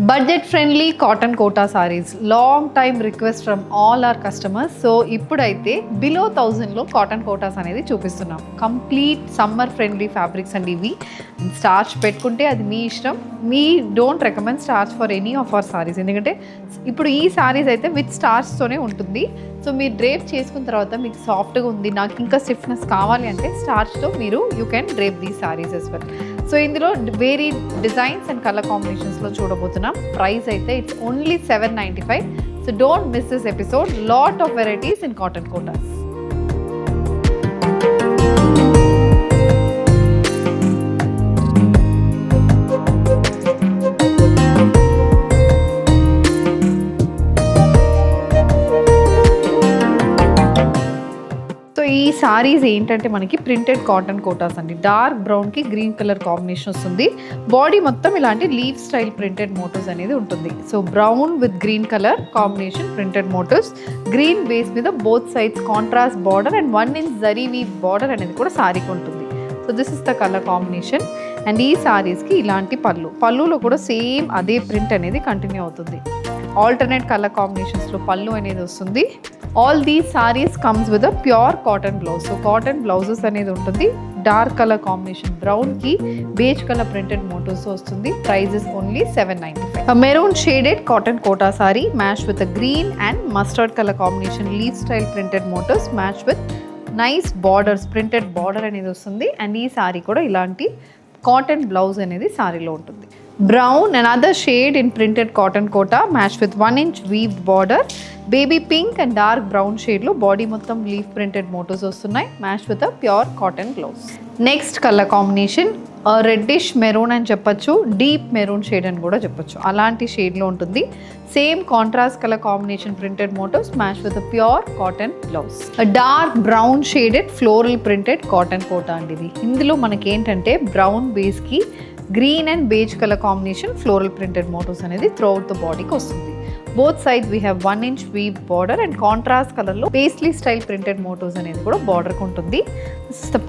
Budget friendly cotton Kota saris long time request from all our customers. So ఇప్పుడైతే below 1000లో cotton Kotas అనేది చూపిస్తున్నాం. Complete summer friendly fabrics అండి ఇవి. స్టార్చ్ పెట్టుకుంటే అది మీ ఇష్టం. Me don't recommend starch for any of our saris, ఎందుకంటే ఇప్పుడు ఈ సారీస్ అయితే విత్ స్టార్చ్తోనే ఉంటుంది. సో మీరు డ్రేప్ చేసుకున్న తర్వాత మీకు సాఫ్ట్గా ఉంది, నాకు ఇంకా స్టిఫ్నెస్ కావాలి అంటే స్టార్చ్తో మీరు you can drape the saris as well. So ఇందులో వేరీ డిజైన్స్ అండ్ కలర్ కాంబినేషన్స్లో చూడబోతున్నాం. ప్రైస్ అయితే it's only 795. So don't miss this episode. Lot of varieties in cotton Kotas. ఈ సారీస్ ఏంటంటే మనకి ప్రింటెడ్ కాటన్ కోటాస్ అండి. డార్క్ బ్రౌన్కి గ్రీన్ కలర్ కాంబినేషన్ వస్తుంది. బాడీ మొత్తం ఇలాంటి లీవ్ స్టైల్ ప్రింటెడ్ మోటివ్స్ అనేది ఉంటుంది. So brown with green colour combination printed motifs, green base మీద both sides contrast border and 1 inch zari weave border అనేది కూడా సారీకి ఉంటుంది. So this is the colour combination. And ఈ సారీస్కి ఇలాంటి పళ్ళులో కూడా సేమ్ అదే ప్రింట్ అనేది కంటిన్యూ అవుతుంది. ఆల్టర్నేట్ కలర్ కాంబినేషన్స్లో పళ్ళు అనేది వస్తుంది. All these saris comes with a pure cotton blouse. So cotton blouses అనేది ఉంటుంది. డార్క్ కలర్ కాంబినేషన్ బ్రౌన్కి బేజ్ కలర్ ప్రింటెడ్ మోటివ్స్ వస్తుంది. Prices only 795. Maroon shaded cotton Kota sari match with a green and mustard colour combination leaf style printed motifs match with nice borders, printed border అనేది వస్తుంది. And ఈ sorry కూడా ఇలాంటి cotton blouse అనేది సారీలో ఉంటుంది. Brown another shade in printed cotton Kota match with 1 inch weaved border. Baby pink and dark brown షేడ్లో body మొత్తం లీఫ్ ప్రింటెడ్ మోటివ్స్ వస్తున్నాయి. Match with a pure cotton blouse. Next colour combination reddish maroon అని చెప్పొచ్చు, deep maroon shade అని కూడా చెప్పొచ్చు. అలాంటి షేడ్లో ఉంటుంది. Same contrast colour combination printed motifs match with pure cotton blouse. Dark brown shaded floral printed cotton Kota అండి ఇది. ఇందులో మనకి ఏంటంటే బ్రౌన్ బేస్కి green and beige colour combination floral printed motifs అనేది త్రూ అవుట్ ద బాడీకి వస్తుంది. Both sides we have 1 inch weave border and contrast కలర్లో పేస్లీ స్టైల్ ప్రింటెడ్ మోటివ్స్ అనేది కూడా బార్డర్కి ఉంటుంది. దిస్ ఇస్ ద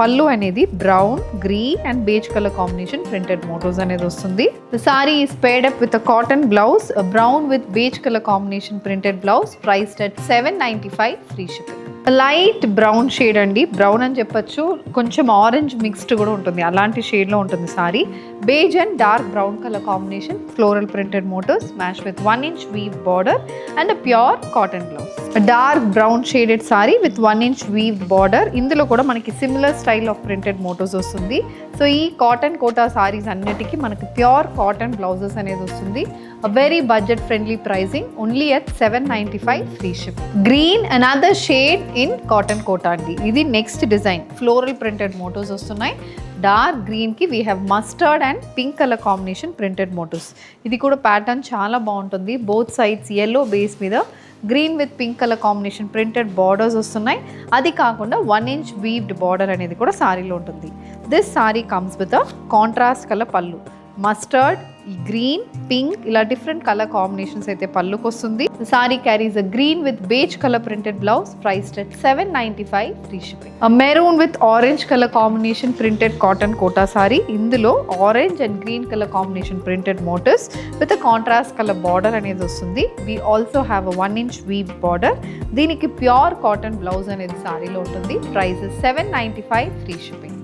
పళ్ళు అనేది brown, green and beige colour combination printed motifs అనేది వస్తుంది. The sari is paired up with a cotton blouse, brown with beige colour combination printed blouse, priced at 795 free shipping. Light brown shade అండి, brown అని చెప్పొచ్చు, కొంచెం orange mixed కూడా ఉంటుంది, అలాంటి షేడ్లో ఉంటుంది sari. Beige and dark brown colour combination floral printed motifs match with 1 inch weave border and pure cotton blouse. Dark brown shaded sari with 1 inch weave border. ఇందులో కూడా మనకి similar style of printed motifs వస్తుంది. సో ఈ కాటన్ కోటా సారీస్ అన్నిటికీ మనకి pure cotton blouses అనేది వస్తుంది. A very budget friendly pricing, only at 795 free shipping. Green, another shade in cotton kota andi. Idi next design, floral printed motifs vastunayi. Dark గ్రీన్కి we have mustard and pink colour combination printed motifs. ఇది కూడా pattern చాలా బాగుంటుంది. Both sides yellow base మీద green with pink colour combination printed borders వస్తున్నాయి. అది కాకుండా 1 inch weaved border అనేది కూడా సారీలో ఉంటుంది. This sari comes with a contrast colour pallu. Mustard, green, pink ఇలా డిఫరెంట్ కలర్ కాంబినేషన్స్ అయితే పళ్ళుకి వస్తుంది. Sari carries a green with beige colour printed blouse, priced at 795 free shipping. Maroon with orange colour combination printed cotton Kota sari. ఇందులో orange and green colour combination printed motifs with contrast colour border అనేది వస్తుంది. We also have a 1 inch weave border. దీనికి pure cotton blouse అనేది సారీలో ఉంటుంది. Price 795 free shipping.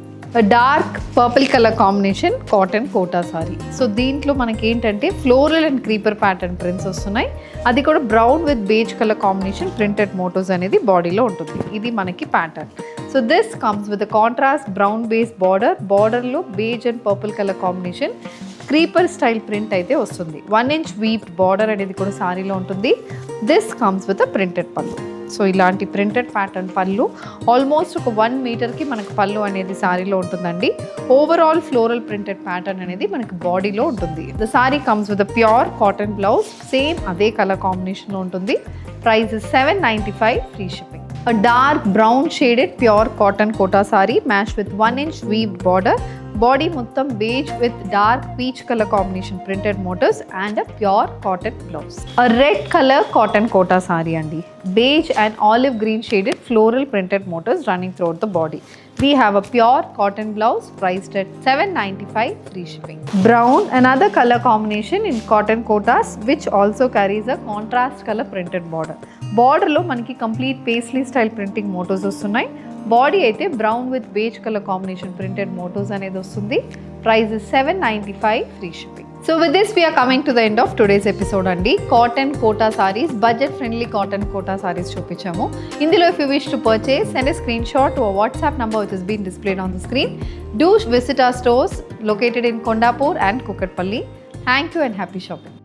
Dark purple colour combination cotton Kota sari. So దీంట్లో మనకి ఏంటంటే floral and creeper pattern prints వస్తున్నాయి. అది కూడా brown with beige colour combination printed motifs అనేది బాడీలో ఉంటుంది. ఇది మనకి pattern. So this comes with contrast brown base బార్డర్లో beige and purple colour combination creeper style print అయితే వస్తుంది. 1 ఇంచ్ వీవ్డ్ బార్డర్ అనేది కూడా సారీలో ఉంటుంది. This comes with a printed పళ్ళు. సో ఇలాంటి ప్రింటెడ్ ప్యాటర్న్ పళ్ళు ఆల్మోస్ట్ ఒక 1 మీటర్కి మనకు పళ్ళు అనేది సారీలో ఉంటుందండి. ఓవరాల్ ఫ్లోరల్ ప్రింటెడ్ ప్యాటర్న్ అనేది మనకి బాడీలో ఉంటుంది. The sari comes with pure cotton blouse, same అదే కలర్ కాంబినేషన్లో ఉంటుంది. Price 795 free shipping. Dark brown shaded pure cotton Kota sari match with 1 inch weaved border. Body మొత్తం beige with dark peach colour combination printed motifs and a pure cotton blouse. Red colour cotton Kota sari అండి. Beige and olive green shaded floral printed motifs running throughout the body. We have a pure cotton blouse priced at $795 free shipping. Brown, another color combination in cotton kotas which also carries a contrast color printed border. Border లో మనకి complete paisley style printing motifs వస్తున్నాయి. Body అయితే brown with beige colour combination printed motifs అనేది వస్తుంది. Price is $795 free shipping. So with this we are coming to the end of today's episode అండి. Cotton Kota saris, budget friendly cotton Kota saris చూపించాము. ఇందులో if you wish to purchase, send a screenshot to a WhatsApp number which has been displayed on the screen. Do visit our stores located in Kondapur and Kukatpalli. Thank you and happy shopping.